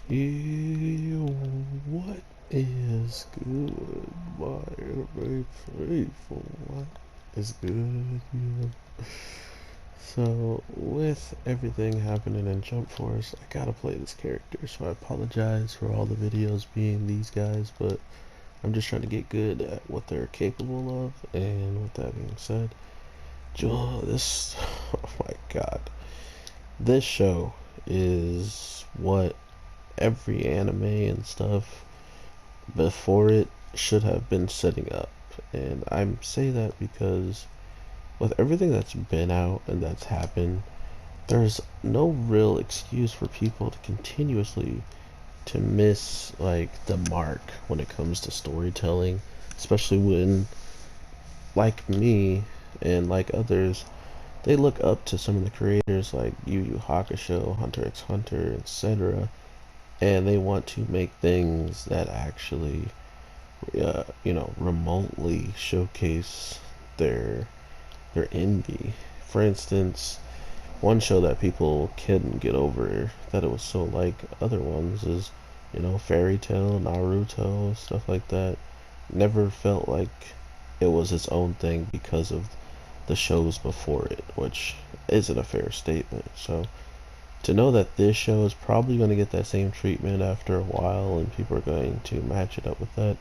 Yeah, what is good, my very faithful? What is good, yeah. So, with everything happening in Jump Force, I gotta play this character, so I apologize for all the videos being these guys, but I'm just trying to get good at what they're capable of, and with that being said, this, oh my god, this show is what every anime and stuff before it should have been setting up. And I say that because with everything that's been out and that's happened, there's no real excuse for people to continuously to miss like the mark when it comes to storytelling, especially when like me and like others, they look up to some of the creators like Yu Yu Hakusho, Hunter x Hunter, etc., and they want to make things that actually remotely showcase their their indie. For instance, one show that people couldn't get over that it was so like other ones is, Fairy Tail, Naruto, stuff like that. Never felt like it was its own thing because of the shows before it, which isn't a fair statement. So to know that this show is probably going to get that same treatment after a while and people are going to match it up with that,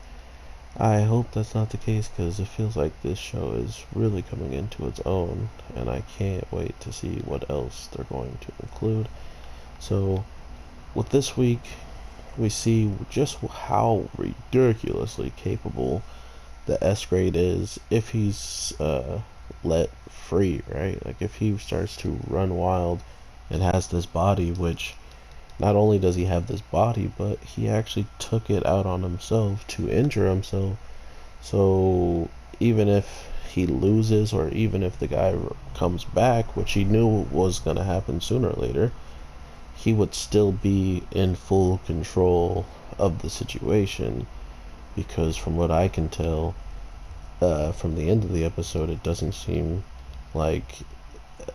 I hope that's not the case because it feels like this show is really coming into its own, and I can't wait to see what else they're going to include. So, with this week, we see just how ridiculously capable the S grade is if he's let free, right? Like, if he starts to run wild and has this body, which not only does he have this body, but he actually took it out on himself to injure himself. So even if he loses, or even if the guy comes back, which he knew was going to happen sooner or later, he would still be in full control of the situation. Because from what I can tell, from the end of the episode, it doesn't seem like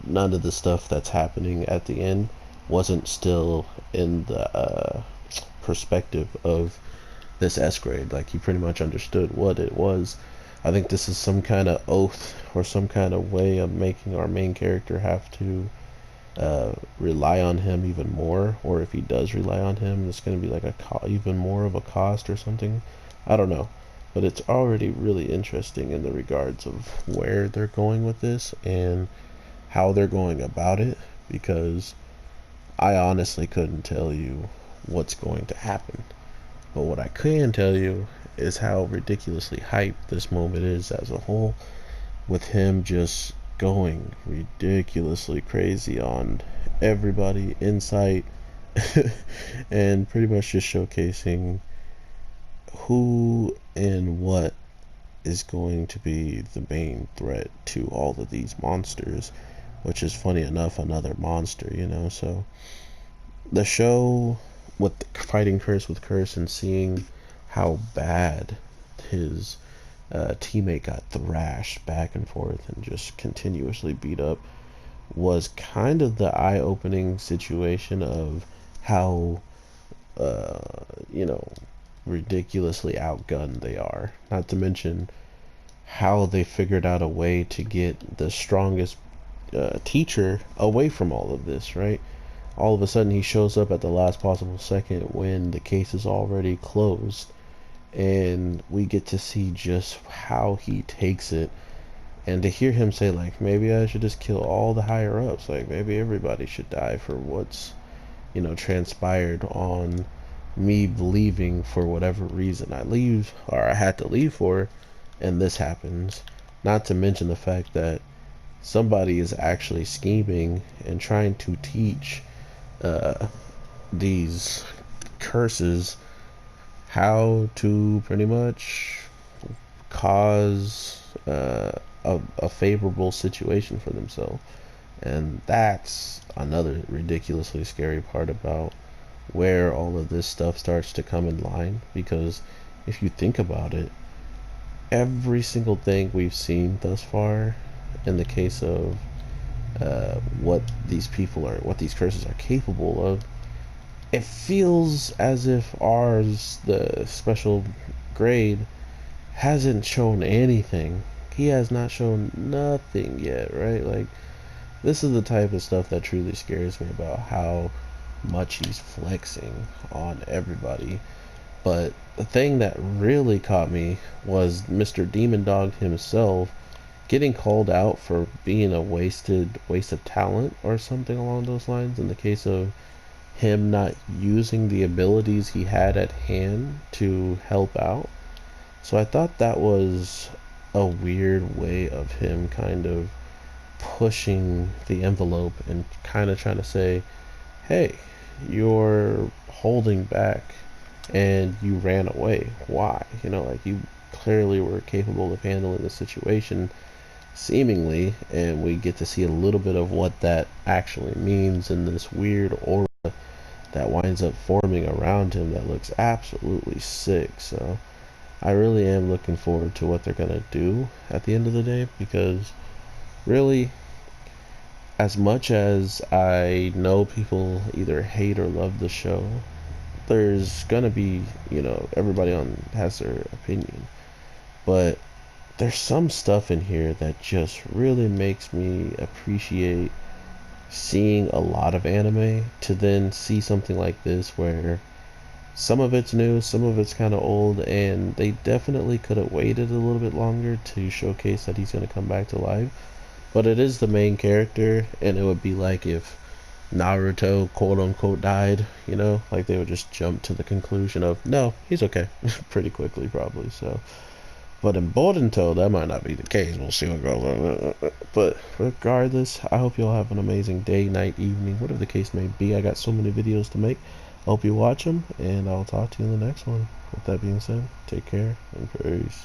none of the stuff that's happening at the end wasn't still in the perspective of this S grade. Like he pretty much understood what it was. I think this is some kind of oath or some kind of way of making our main character have to rely on him even more, or if he does rely on him, it's going to be like even more of a cost or something. I don't know, but it's already really interesting in the regards of where they're going with this and how they're going about it, because I honestly couldn't tell you what's going to happen. But what I can tell you is how ridiculously hyped this moment is as a whole, with him just going ridiculously crazy on everybody in sight and pretty much just showcasing who and what is going to be the main threat to all of these monsters, which is funny enough another monster. So the show with fighting Curse with Curse and seeing how bad his teammate got thrashed back and forth and just continuously beat up was kind of the eye-opening situation of how uh, you know ridiculously outgunned they are. Not to mention how they figured out a way to get the strongest teacher away from all of this, right? All of a sudden he shows up at the last possible second when the case is already closed, and we get to see just how he takes it. And to hear him say like, maybe I should just kill all the higher ups, like maybe everybody should die for what's transpired on me leaving for whatever reason I leave, or I had to leave for, and this happens. Not to mention the fact that somebody is actually scheming and trying to teach uh, these curses how to pretty much cause a favorable situation for themselves. And that's another ridiculously scary part about where all of this stuff starts to come in line. Because if you think about it, every single thing we've seen thus far in the case of what these curses are capable of, it feels as if ours, the special grade, hasn't shown anything. He has not shown nothing yet, right? Like, this is the type of stuff that truly scares me about how much he's flexing on everybody. But the thing that really caught me was Mr. Demon Dog himself getting called out for being a waste of talent or something along those lines, in the case of him not using the abilities he had at hand to help out. So I thought that was a weird way of him kind of pushing the envelope and kind of trying to say, hey, you're holding back and you ran away. Why? Like, you clearly were capable of handling the situation, seemingly, and we get to see a little bit of what that actually means in this weird aura that winds up forming around him that looks absolutely sick. So I really am looking forward to what they're gonna do at the end of the day, because really, as much as I know people either hate or love the show, there's gonna be, everybody on has their opinion. But there's some stuff in here that just really makes me appreciate seeing a lot of anime, to then see something like this where some of it's new, some of it's kind of old, and they definitely could have waited a little bit longer to showcase that he's going to come back to life. But it is the main character, and it would be like if Naruto quote unquote died, like they would just jump to the conclusion of no, he's okay pretty quickly probably. So, but in Boruto, that might not be the case. We'll see what goes on. But regardless, I hope you all have an amazing day, night, evening, whatever the case may be. I got so many videos to make. I hope you watch them, and I'll talk to you in the next one. With that being said, take care and peace.